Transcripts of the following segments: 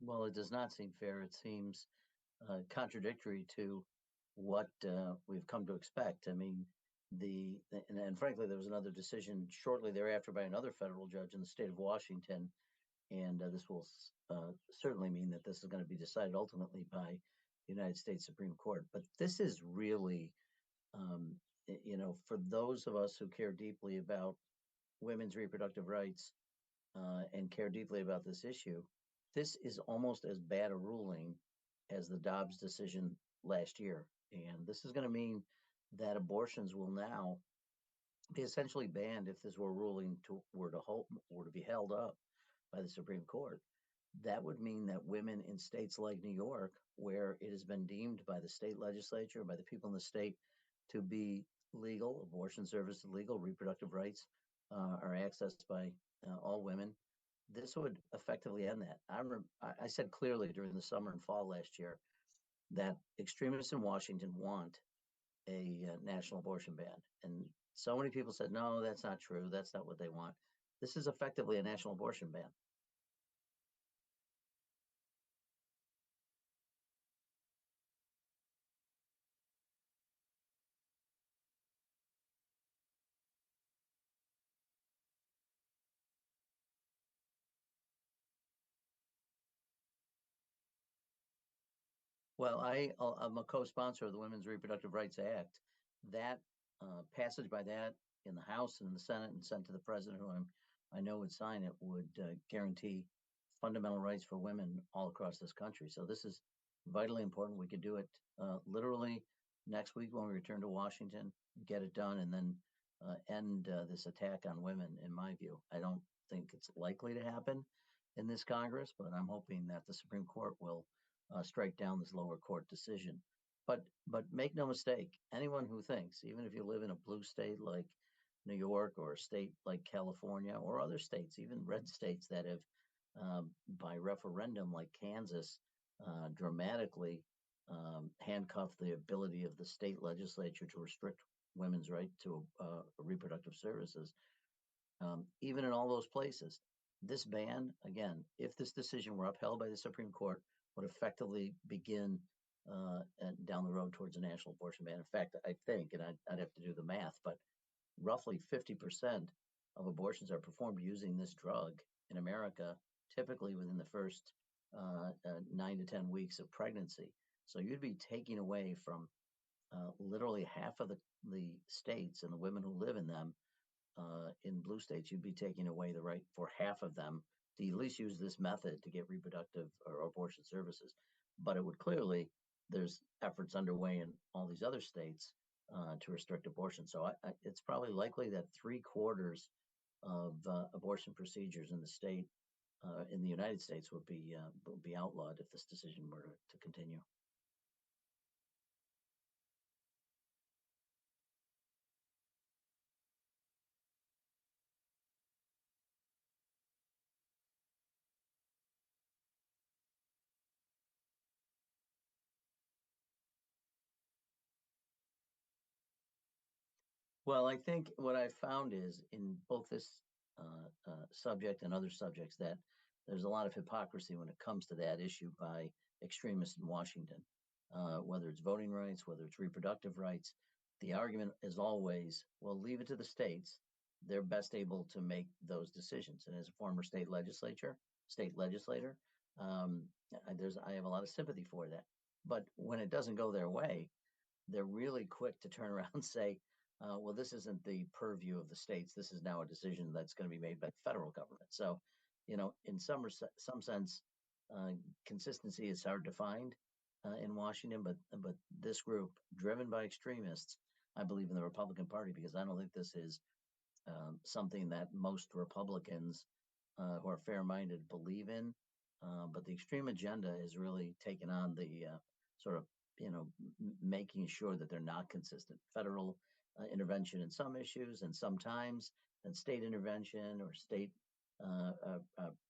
Well, it does not seem fair. It seems contradictory to what we've come to expect. I mean, and frankly, there was another decision shortly thereafter by another federal judge in the state of Washington, and this will certainly mean that this is going to be decided ultimately by the United States Supreme Court. But this is really, for those of us who care deeply about women's reproductive rights and care deeply about this issue, this is almost as bad a ruling as the Dobbs decision last year. And this is going to mean that abortions will now be essentially banned if this were to be held up by the Supreme Court. That would mean that women in states like New York, where it has been deemed by the state legislature, by the people in the state, to be legal, abortion services legal, reproductive rights are accessed by all women. This would effectively end that. I said clearly during the summer and fall last year that extremists in Washington want a national abortion ban. And so many people said, no, that's not true. That's not what they want. This is effectively a national abortion ban. Well, I'm a co-sponsor of the Women's Reproductive Rights Act. That passage by that in the House and in the Senate and sent to the president, I know would sign it, would guarantee fundamental rights for women all across this country. So this is vitally important. We could do it literally next week when we return to Washington, get it done, and then end this attack on women. In my view, I don't think it's likely to happen in this Congress, but I'm hoping that the Supreme Court will strike down this lower court decision. But make no mistake, anyone who thinks, even if you live in a blue state like New York or a state like California or other states, even red states that have by referendum like Kansas dramatically handcuffed the ability of the state legislature to restrict women's right to reproductive services. Even in all those places, this ban, again, if this decision were upheld by the Supreme Court, would effectively begin down the road towards a national abortion ban. In fact, I think, and I'd have to do the math, but roughly 50% of abortions are performed using this drug in America, typically within the first 9 to 10 weeks of pregnancy. So you'd be taking away from literally half of the states and the women who live in them. In blue states, you'd be taking away the right for half of them to at least use this method to get reproductive or abortion services. But it would clearly, there's efforts underway in all these other states to restrict abortion. So it's probably likely that 3/4 of abortion procedures in the state, in the United States, would be outlawed if this decision were to continue. Well, I think what I've found is in both this subject and other subjects that there's a lot of hypocrisy when it comes to that issue by extremists in Washington, whether it's voting rights, whether it's reproductive rights. The argument is always, well, leave it to the states. They're best able to make those decisions. And as a former state legislator, I have a lot of sympathy for that. But when it doesn't go their way, they're really quick to turn around and say, well, this isn't the purview of the states. This is now a decision that's going to be made by the federal government. So, in some sense, consistency is hard to find in Washington. But this group, driven by extremists, I believe in the Republican Party because I don't think this is something that most Republicans who are fair-minded believe in. But the extreme agenda is really taken on the sort of making sure that they're not consistent. Federal intervention in some issues, and sometimes and state intervention or state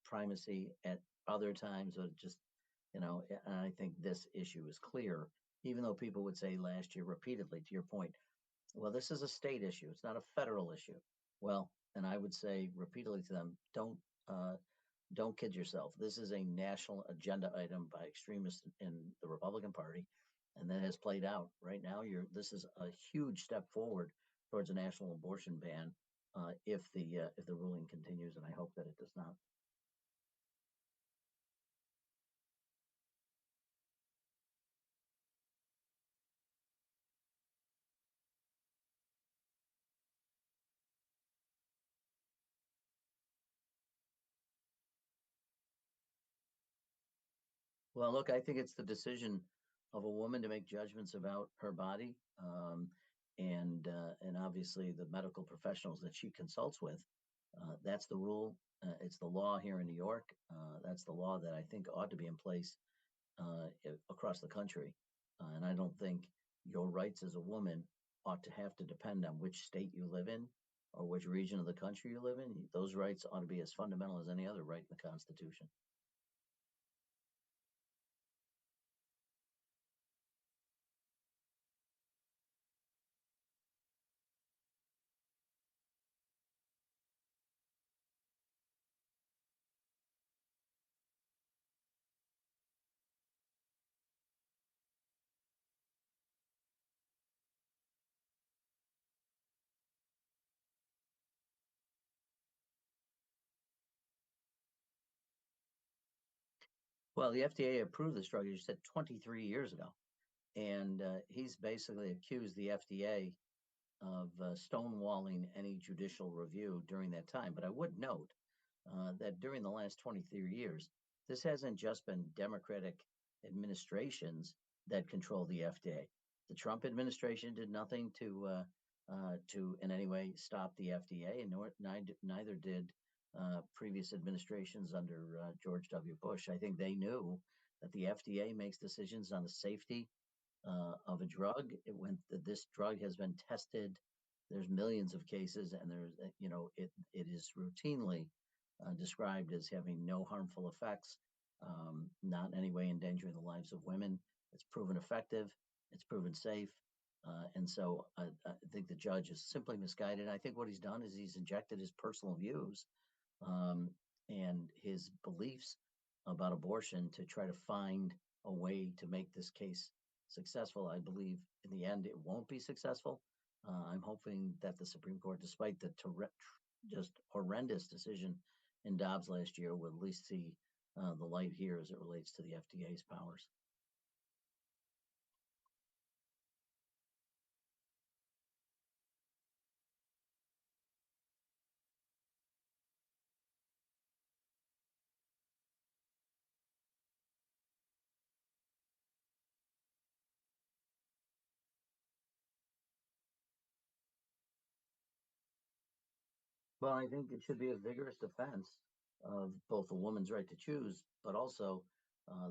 primacy at other times. But just and I think this issue is clear, even though people would say last year repeatedly, to your point, well, this is a state issue. It's not a federal issue. Well, and I would say repeatedly to them, don't kid yourself. This is a national agenda item by extremists in the Republican Party, and that has played out. Right now, this is a huge step forward towards a national abortion ban if the ruling continues, and I hope that it does not. Well, look, I think it's the decision of a woman to make judgments about her body, and obviously the medical professionals that she consults with. That's the rule. It's the law here in New York. That's the law that I think ought to be in place across the country. And I don't think your rights as a woman ought to have to depend on which state you live in or which region of the country you live in. Those rights ought to be as fundamental as any other right in the Constitution. Well, the FDA approved this drug, you said 23 years ago. And he's basically accused the FDA of stonewalling any judicial review during that time. But I would note that during the last 23 years, this hasn't just been Democratic administrations that control the FDA. The Trump administration did nothing to in any way stop the FDA, and neither did previous administrations under George W. Bush. I think they knew that the FDA makes decisions on the safety of a drug. This drug has been tested. There's millions of cases, and it is routinely described as having no harmful effects, not in any way endangering the lives of women. It's proven effective. It's proven safe. And so I think the judge is simply misguided. I think what he's done is he's injected his personal views um, and his beliefs about abortion to try to find a way to make this case successful. I believe in the end it won't be successful. I'm hoping that the Supreme Court, despite the just horrendous decision in Dobbs last year, will at least see the light here as it relates to the FDA's powers. Well, I think it should be a vigorous defense of both a woman's right to choose, but also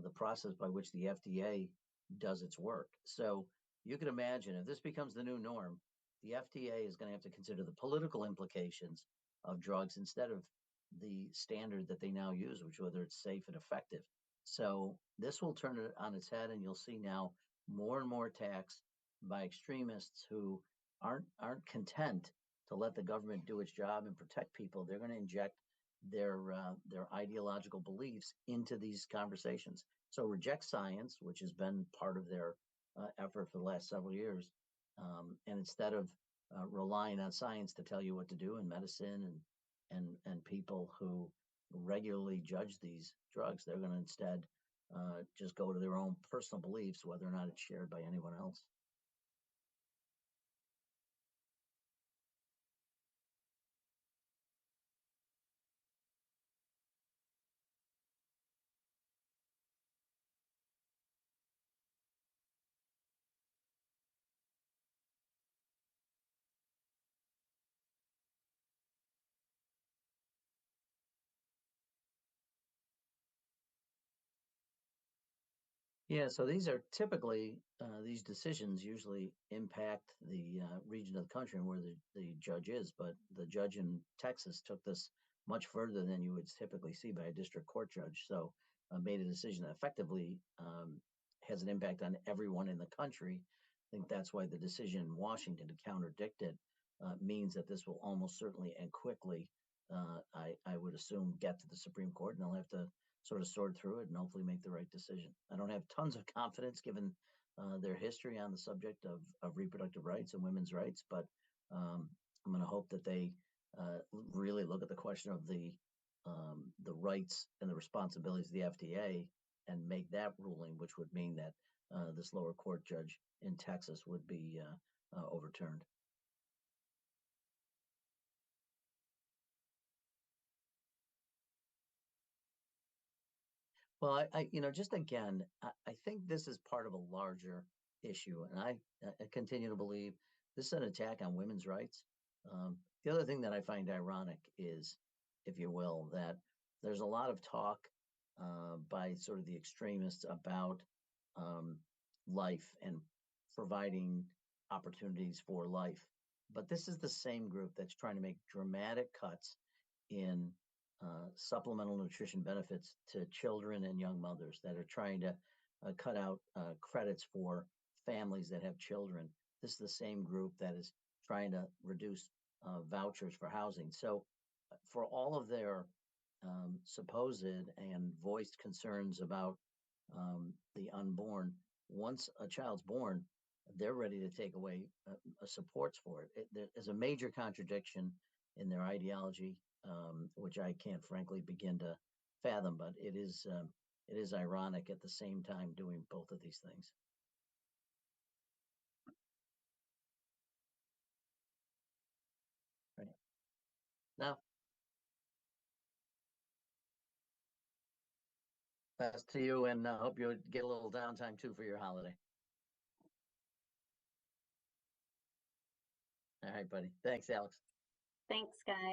the process by which the FDA does its work. So you can imagine if this becomes the new norm, the FDA is going to have to consider the political implications of drugs instead of the standard that they now use, which whether it's safe and effective. So this will turn it on its head, and you'll see now more and more attacks by extremists who aren't content to let the government do its job and protect people. They're going to inject their ideological beliefs into these conversations. So reject science, which has been part of their effort for the last several years, and instead of relying on science to tell you what to do in medicine and people who regularly judge these drugs, they're going to instead just go to their own personal beliefs, whether or not it's shared by anyone else. Yeah, so these are typically these decisions usually impact the region of the country where the judge is, but the judge in Texas took this much further than you would typically see by a district court judge. So made a decision that effectively has an impact on everyone in the country. I think that's why the decision in Washington to contradict it means that this will almost certainly and quickly I would assume get to the Supreme Court, and they'll have to sort of sort through it and hopefully make the right decision. I don't have tons of confidence given their history on the subject of reproductive rights and women's rights, but I'm going to hope that they really look at the question of the rights and the responsibilities of the FDA and make that ruling, which would mean that this lower court judge in Texas would be overturned. Well, just again, I think this is part of a larger issue, and I continue to believe this is an attack on women's rights. The other thing that I find ironic is, if you will, that there's a lot of talk by sort of the extremists about um, life and providing opportunities for life. But this is the same group that's trying to make dramatic cuts in supplemental nutrition benefits to children and young mothers, that are trying to cut out credits for families that have children. This is the same group that is trying to reduce vouchers for housing. So, for all of their supposed and voiced concerns about the unborn, once a child's born, they're ready to take away supports for it. There is a major contradiction in their ideology, which I can't frankly begin to fathom. But it is ironic at the same time doing both of these things. Right now, best to you, and hope you get a little downtime too for your holiday. All right, buddy. Thanks, Alex. Thanks, guys.